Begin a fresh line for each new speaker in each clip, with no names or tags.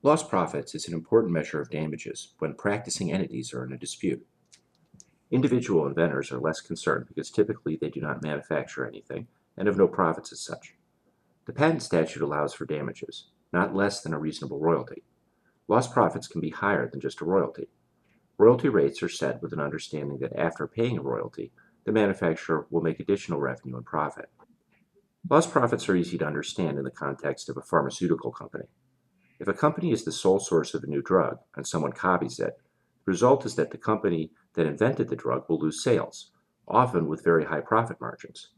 Lost profits is an important measure of damages when practicing entities are in a dispute. Individual inventors are less concerned because typically they do not manufacture anything and have no profits as such. The patent statute allows for damages, not less than a reasonable royalty. Lost profits can be higher than just a royalty. Royalty rates are set with an understanding that after paying a royalty, the manufacturer will make additional revenue and profit. Lost profits are easy to understand in the context of a pharmaceutical company. If a company is the sole source of a new drug and someone copies it, the result is that the company that invented the drug will lose sales, often with very high profit margins.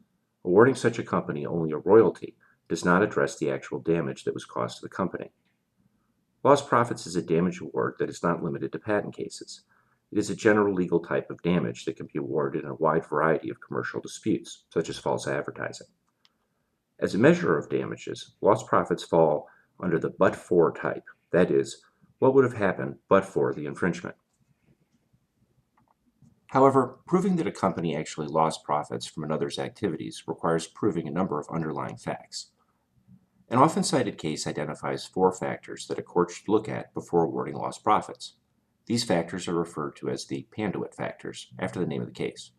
Awarding such a company only a royalty does not address the actual damage that was caused to the company. Lost profits is a damage award that is not limited to patent cases. It is a general legal type of damage that can be awarded in a wide variety of commercial disputes, such as false advertising. As a measure of damages, lost profits fall under the but-for type, that is, what would have happened but for the infringement. However, proving that a company actually lost profits from another's activities requires proving a number of underlying facts. An often cited case identifies 4 factors that a court should look at before awarding lost profits. These factors are referred to as the Panduit Factors, after the name of the case.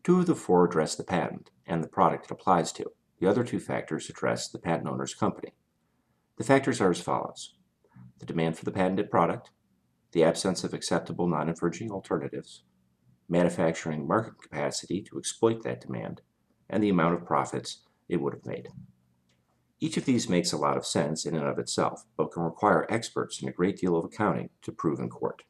2 of the 4 address the patent and the product it applies to. The other 2 factors address the patent owner's company. The factors are as follows: the demand for the patented product, the absence of acceptable non-infringing alternatives, manufacturing market capacity to exploit that demand, and the amount of profits it would have made. Each of these makes a lot of sense in and of itself, but can require experts and a great deal of accounting to prove in court.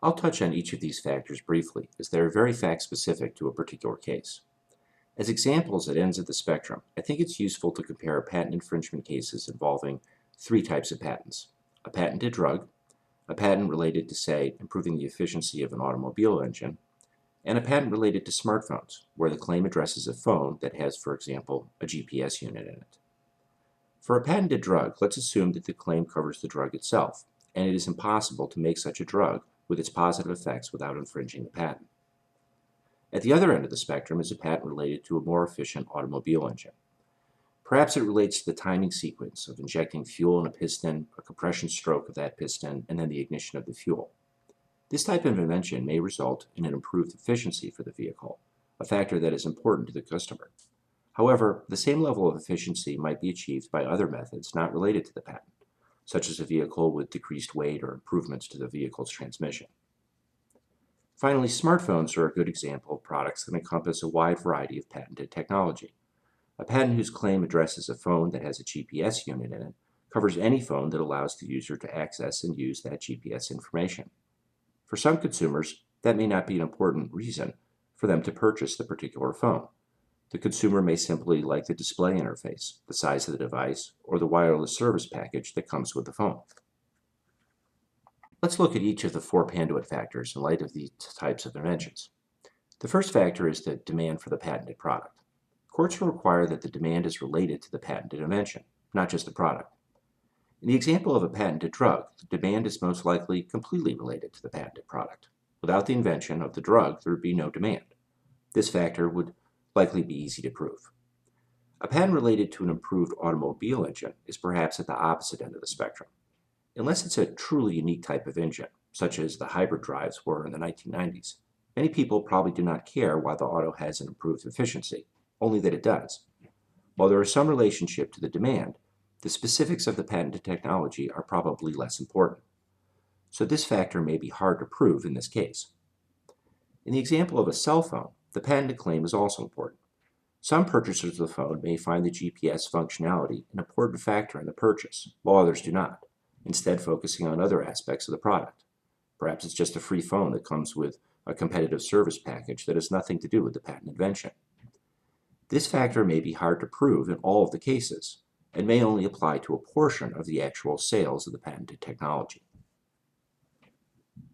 I'll touch on each of these factors briefly, as they are very fact-specific to a particular case. As examples at ends of the spectrum, I think it's useful to compare patent infringement cases involving 3 types of patents: a patented drug, a patent related to, say, improving the efficiency of an automobile engine, and a patent related to smartphones, where the claim addresses a phone that has, for example, a GPS unit in it. For a patented drug, let's assume that the claim covers the drug itself, and it is impossible to make such a drug with its positive effects without infringing the patent. At the other end of the spectrum is a patent related to a more efficient automobile engine. Perhaps it relates to the timing sequence of injecting fuel in a piston, a compression stroke of that piston, and then the ignition of the fuel. This type of invention may result in an improved efficiency for the vehicle, a factor that is important to the customer. However, the same level of efficiency might be achieved by other methods not related to the patent, such as a vehicle with decreased weight or improvements to the vehicle's transmission. Finally, smartphones are a good example of products that encompass a wide variety of patented technology. A patent whose claim addresses a phone that has a GPS unit in it covers any phone that allows the user to access and use that GPS information. For some consumers, that may not be an important reason for them to purchase the particular phone. The consumer may simply like the display interface, the size of the device, or the wireless service package that comes with the phone. Let's look at each of the 4 Panduit factors in light of these types of inventions. The first factor is the demand for the patented product. Courts will require that the demand is related to the patented invention, not just the product. In the example of a patented drug, the demand is most likely completely related to the patented product. Without the invention of the drug, there would be no demand. This factor would likely be easy to prove. A patent related to an improved automobile engine is perhaps at the opposite end of the spectrum. Unless it's a truly unique type of engine, such as the hybrid drives were in the 1990s, many people probably do not care why the auto has an improved efficiency, only that it does. While there is some relationship to the demand, the specifics of the patented technology are probably less important. So this factor may be hard to prove in this case. In the example of a cell phone, the patented claim is also important. Some purchasers of the phone may find the GPS functionality an important factor in the purchase, while others do not, instead focusing on other aspects of the product. Perhaps it's just a free phone that comes with a competitive service package that has nothing to do with the patent invention. This factor may be hard to prove in all of the cases, and may only apply to a portion of the actual sales of the patented technology.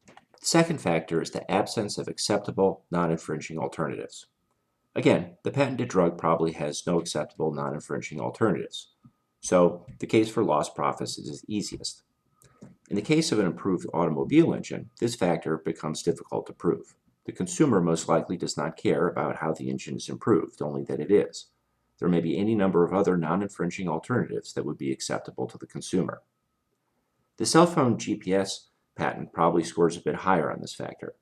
The second factor is the absence of acceptable non-infringing alternatives. Again, the patented drug probably has no acceptable non-infringing alternatives, so the case for lost profits is easiest. In the case of an improved automobile engine, this factor becomes difficult to prove. The consumer most likely does not care about how the engine is improved, only that it is. There may be any number of other non-infringing alternatives that would be acceptable to the consumer. The cell phone GPS patent probably scores a bit higher on this factor.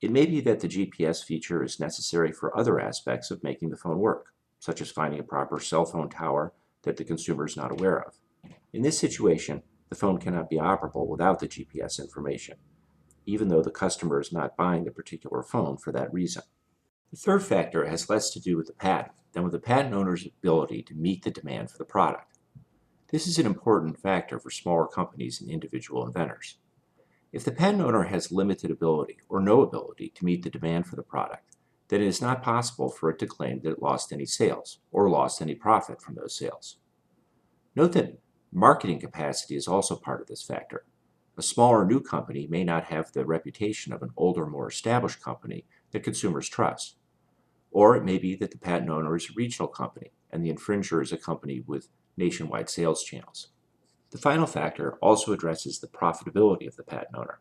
It may be that the GPS feature is necessary for other aspects of making the phone work, such as finding a proper cell phone tower that the consumer is not aware of. In this situation, the phone cannot be operable without the GPS information, even though the customer is not buying the particular phone for that reason. The third factor has less to do with the patent than with the patent owner's ability to meet the demand for the product. This is an important factor for smaller companies and individual inventors. If the patent owner has limited ability or no ability to meet the demand for the product, then it is not possible for it to claim that it lost any sales or lost any profit from those sales. Note that marketing capacity is also part of this factor. A smaller new company may not have the reputation of an older, more established company that consumers trust. Or it may be that the patent owner is a regional company and the infringer is a company with nationwide sales channels. The final factor also addresses the profitability of the patent owner.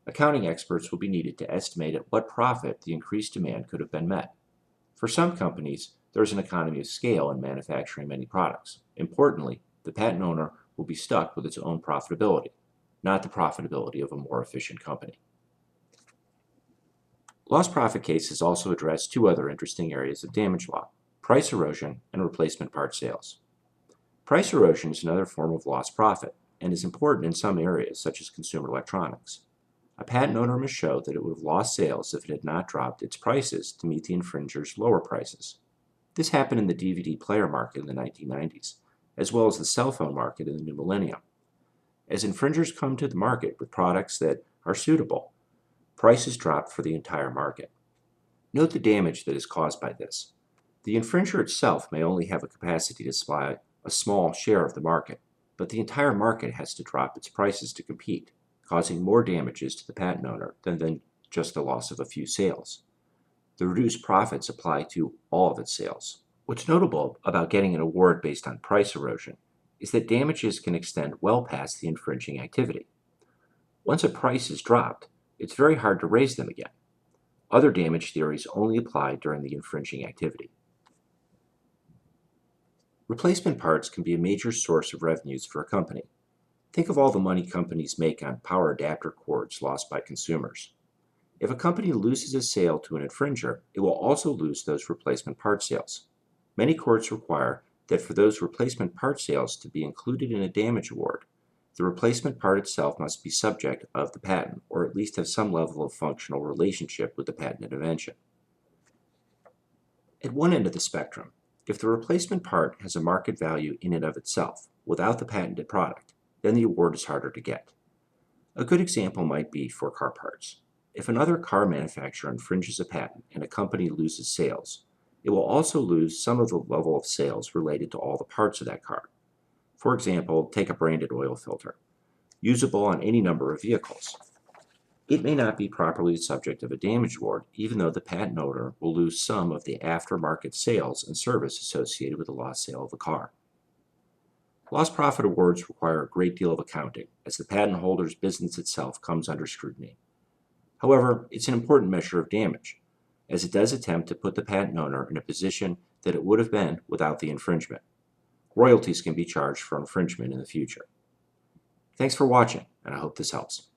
Accounting experts will be needed to estimate at what profit the increased demand could have been met. For some companies, there is an economy of scale in manufacturing many products. Importantly, the patent owner will be stuck with its own profitability, not the profitability of a more efficient company. Lost profit cases also address two other interesting areas of damage law: price erosion and replacement part sales. Price erosion is another form of lost profit and is important in some areas such as consumer electronics. A patent owner must show that it would have lost sales if it had not dropped its prices to meet the infringer's lower prices. This happened in the DVD player market in the 1990s, as well as the cell phone market in the new millennium. As infringers come to the market with products that are suitable, prices drop for the entire market. Note the damage that is caused by this. The infringer itself may only have a capacity to supply a small share of the market, but the entire market has to drop its prices to compete, causing more damages to the patent owner than just the loss of a few sales. The reduced profits apply to all of its sales. What's notable about getting an award based on price erosion is that damages can extend well past the infringing activity. Once a price is dropped, it's very hard to raise them again. Other damage theories only apply during the infringing activity. Replacement parts can be a major source of revenues for a company. Think of all the money companies make on power adapter cords lost by consumers. If a company loses a sale to an infringer, it will also lose those replacement part sales. Many courts require that for those replacement part sales to be included in a damage award, the replacement part itself must be subject of the patent, or at least have some level of functional relationship with the patented invention. At one end of the spectrum, if the replacement part has a market value in and of itself, without the patented product, then the award is harder to get. A good example might be for car parts. If another car manufacturer infringes a patent and a company loses sales, it will also lose some of the level of sales related to all the parts of that car. For example, take a branded oil filter, usable on any number of vehicles. It may not be properly the subject of a damage award, even though the patent owner will lose some of the aftermarket sales and service associated with the lost sale of the car. Lost profit awards require a great deal of accounting, as the patent holder's business itself comes under scrutiny. However, it's an important measure of damage, as it does attempt to put the patent owner in a position that it would have been without the infringement. Royalties can be charged for infringement in the future. Thanks for watching, and I hope this helps.